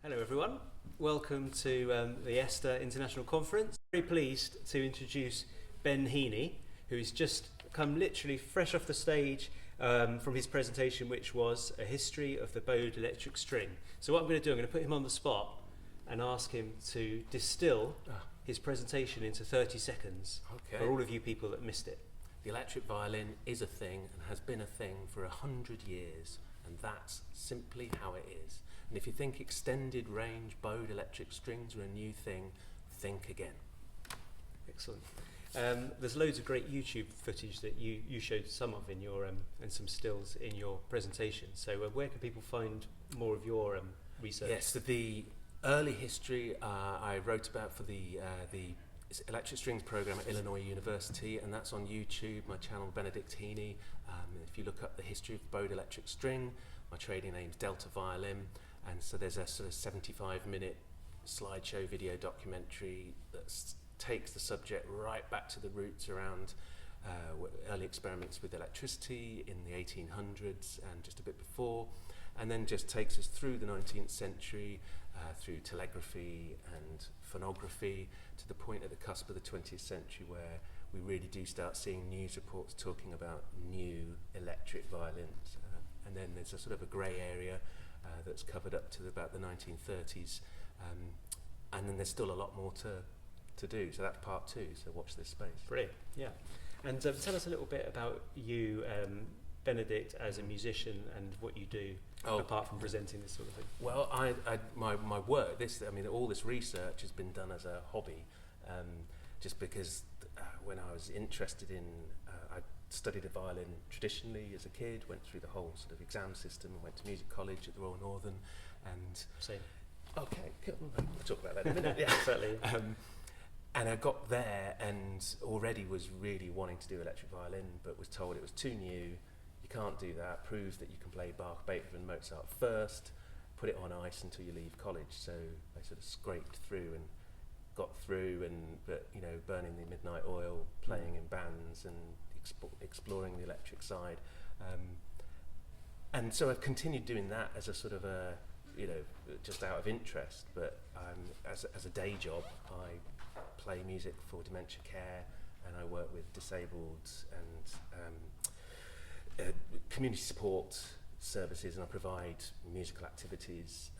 Hello everyone, welcome to the ESTA International Conference. Very pleased to introduce Ben Heaney, who's just come literally fresh off the stage from his presentation, which was a history of the bowed electric string. So what I'm going to do, I'm going to put him on the spot and ask him to distill his presentation into 30 seconds for all of you people that missed it. The electric violin is a thing and has been a thing for 100 years, and that's simply how it is. And if you think extended range bowed electric strings are a new thing, think again. Excellent. There's loads of great YouTube footage that you showed some of in your and some stills in your presentation. So where can people find more of your research? Yes, so the early history I wrote about for the electric strings program at Illinois University, and that's on YouTube, my channel Benedict Heaney. If you look up the history of bowed electric string, my trading name's Delta Violin, and so there's a sort of 75-minute slideshow video documentary that takes the subject right back to the roots around early experiments with electricity in the 1800s and just a bit before, and then just takes us through the 19th century, through telegraphy and phonography, to the point at the cusp of the 20th century where we really do start seeing news reports talking about new electric violins. And then there's a sort of a grey area that's covered up to about the 1930s, and then there's still a lot more to do. So that's part two, so watch this space. Brilliant, yeah. And tell us a little bit about you, Benedict, as a musician and what you do apart from presenting this sort of thing. Well, my work, all this research has been done as a hobby, just because when I was interested in, I studied the violin traditionally as a kid, went through the whole sort of exam system and went to music college at the Royal Northern, and same. Okay, cool. We'll talk about that in a minute. Yeah, certainly. And I got there and already was really wanting to do electric violin, but was told it was too new. You can't do that. Prove that you can play Bach, Beethoven, Mozart first. Put it on ice until you leave college. So I sort of scraped through and got through, but burning the midnight oil, playing in bands, and exploring the electric side. And so I've continued doing that as a sort of a, just out of interest. But as a day job, I play music for dementia care, and I work with disabled and community support services, and I provide musical activities.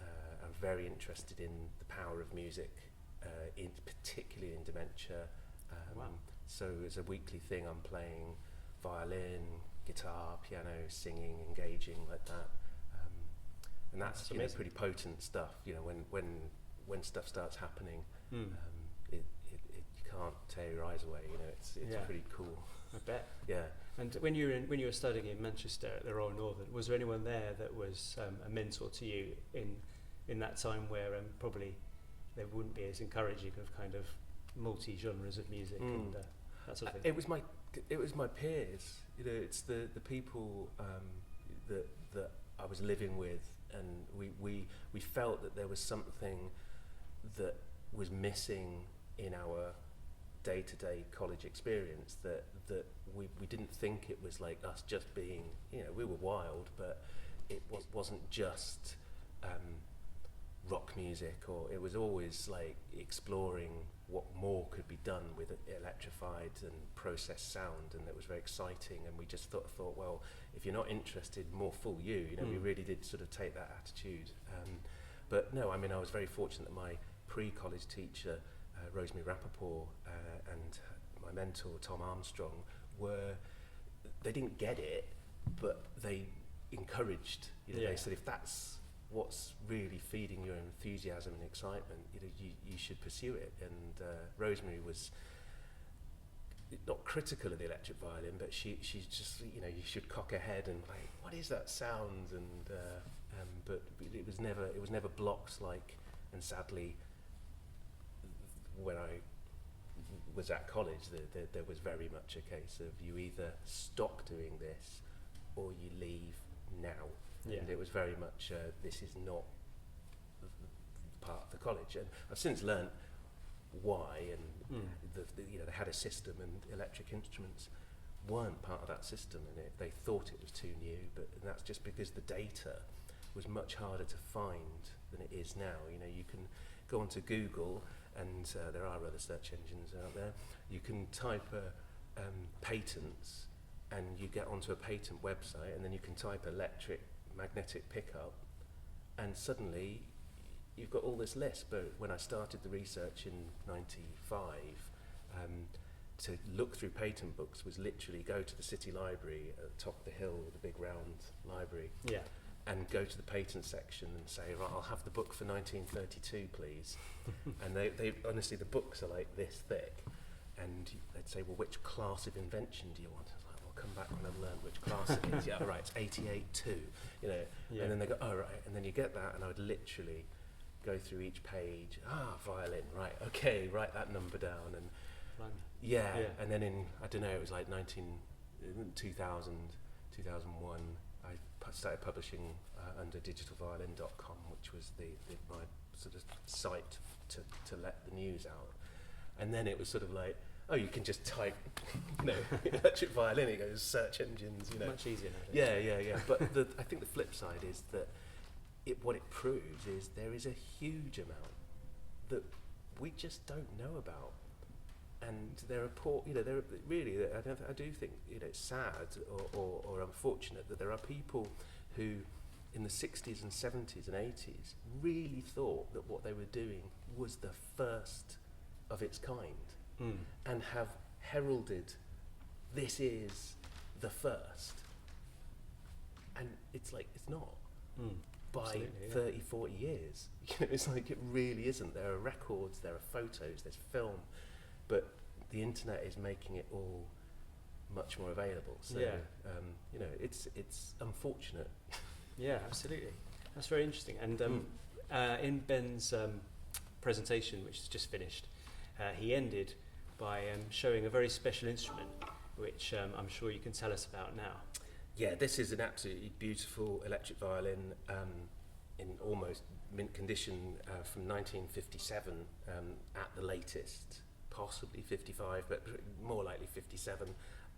I'm very interested in the power of music, particularly in dementia. Wow. So as a weekly thing, I'm playing violin, guitar, piano, singing, engaging like that. And that's pretty potent stuff. When stuff starts happening, you can't tear your eyes away. It's pretty cool. I bet. Yeah. And when you were studying in Manchester at the Royal Northern, was there anyone there that was a mentor to you in that time where probably they wouldn't be as encouraging of kind of multi-genres of music and that sort of thing? It was my peers. It's the people that I was living with, and we felt that there was something that was missing in our day-to-day college experience, that we didn't think it was like us just being, we were wild, but it wasn't just rock music, or it was always like exploring what more could be done with electrified and processed sound, and it was very exciting. And we just thought, well, if you're not interested, more fool you. We really did sort of take that attitude. But no, I was very fortunate that my pre-college teacher, Rosemary Rappaport, and my mentor Tom Armstrong they didn't get it, but they encouraged. They said, if that's what's really feeding your enthusiasm and excitement, you should pursue it. And Rosemary was not critical of the electric violin, but she's just, you should cock her head and like, what is that sound? And but it was never blocked like. And sadly, when I was at college, there was very much a case of you either stop doing this or you leave now. And it was very much this is not part of the college. And I've since learnt why, and they had a system, and electric instruments weren't part of that system, and they thought it was too new, but that's just because the data was much harder to find than it is now. You know, you can go onto Google, and there are other search engines out there. You can type patents, and you get onto a patent website, and then you can type electric magnetic pickup, and suddenly you've got all this list. But when I started the research in '95, to look through patent books was literally go to the city library at the top of the hill, the big round library, and go to the patent section and say, right, I'll have the book for 1932, please. And they honestly, the books are like this thick, and they'd say, well, which class of invention do you want? I was like, well, come back when I've learned which class it is. Yeah, right, it's 88-2, you know. Yeah. And then they go, oh, right, and then you get that, and I would literally go through each page. Violin, right, okay, write that number down, and and then in, I don't know, it was like 2000, 2001, I started publishing under digitalviolin.com, which was my sort of site to let the news out. And then it was sort of like, oh, you can just type, electric violin, it goes search engines, you know. Much easier nowadays. Yeah. But I think the flip side is that what it proves is there is a huge amount that we just don't know about. And there are I do think, it's sad or unfortunate that there are people who in the 60s and 70s and 80s really thought that what they were doing was the first of its kind, and have heralded, this is the first. And it's like, it's not. By 30, 40 years. It's like, it really isn't. There are records, there are photos, there's film, but the internet is making it all much more available. So, it's unfortunate. Yeah, absolutely. That's very interesting. And in Ben's presentation, which is just finished, he ended by showing a very special instrument, which I'm sure you can tell us about now. Yeah, this is an absolutely beautiful electric violin in almost mint condition from 1957 at the latest, possibly 55, but more likely 57.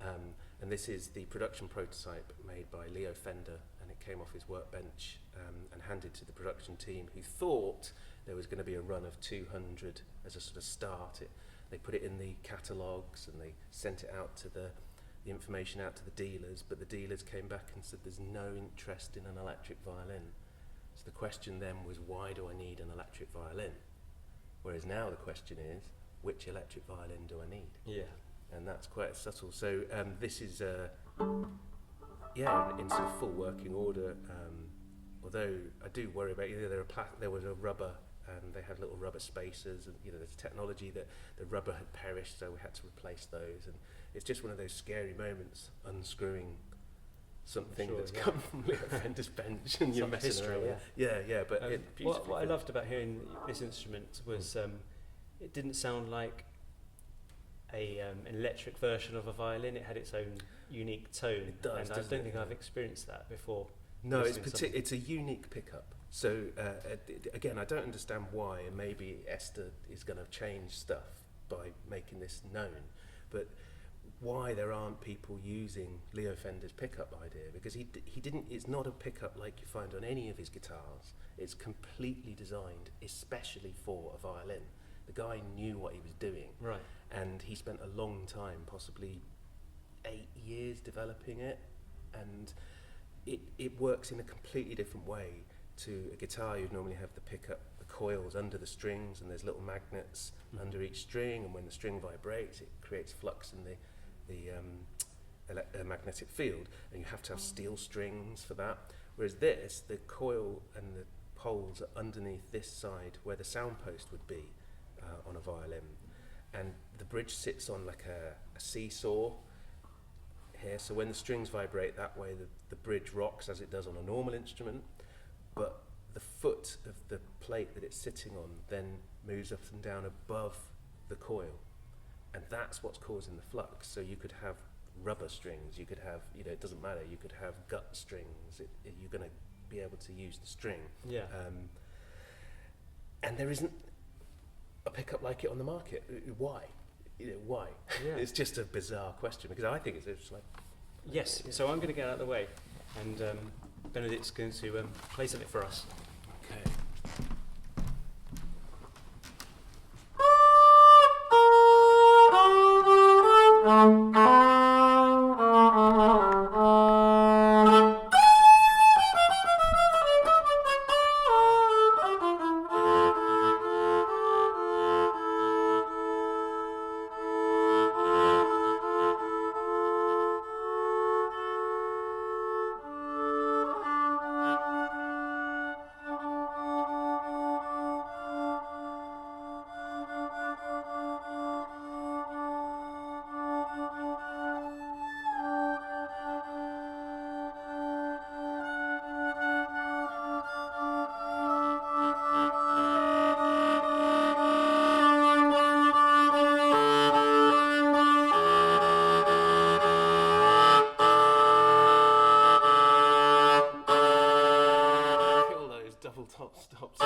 And this is the production prototype made by Leo Fender, and it came off his workbench and handed to the production team, who thought there was going to be a run of 200 as a sort of start. They put it in the catalogues and they sent it out to the information out to the dealers, but the dealers came back and said there's no interest in an electric violin. So the question then was, why do I need an electric violin? Whereas now the question is, which electric violin do I need? Yeah. And that's quite subtle. So this is in sort of full working order, although I do worry about, there was a rubber, they had little rubber spacers, and there's technology that the rubber had perished, so we had to replace those. And it's just one of those scary moments, unscrewing something that's come from Leo Fender's bench, and you're messing history, around. Yeah. But what I loved about hearing this instrument was it didn't sound like an electric version of a violin. It had its own unique tone. It does, and I don't think I've experienced that before. No, it's a unique pickup. So again, I don't understand why, and maybe ESTA is going to change stuff by making this known, but why there aren't people using Leo Fender's pickup idea, because he didn't. It's not a pickup like you find on any of his guitars. It's completely designed especially for a violin. The guy knew what he was doing, right? And he spent a long time, possibly 8 years, developing it, and it works in a completely different way to a guitar. You'd normally have the coils under the strings, and there's little magnets under each string, and when the string vibrates, it creates flux in the magnetic field, and you have to have steel strings for that. Whereas this, the coil and the poles are underneath this side where the sound post would be on a violin, and the bridge sits on like a seesaw here, so when the strings vibrate that way, the bridge rocks as it does on a normal instrument, but the foot of the plate that it's sitting on then moves up and down above the coil, and that's what's causing the flux. So you could have rubber strings, you could have, it doesn't matter, you could have gut strings, you're going to be able to use the string. Yeah. And there isn't a pickup like it on the market. Why? Why? Yeah. It's just a bizarre question, because I think it's like... Yes, so I'm going to get out of the way, and Benedict's going to play something for us. Okay. Double top stops.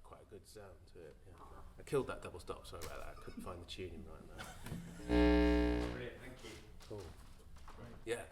Quite a good sound to it. Yeah. I killed that double stop, sorry about that. I couldn't find the tuning right now. Brilliant, thank you. Cool. Great. Yeah.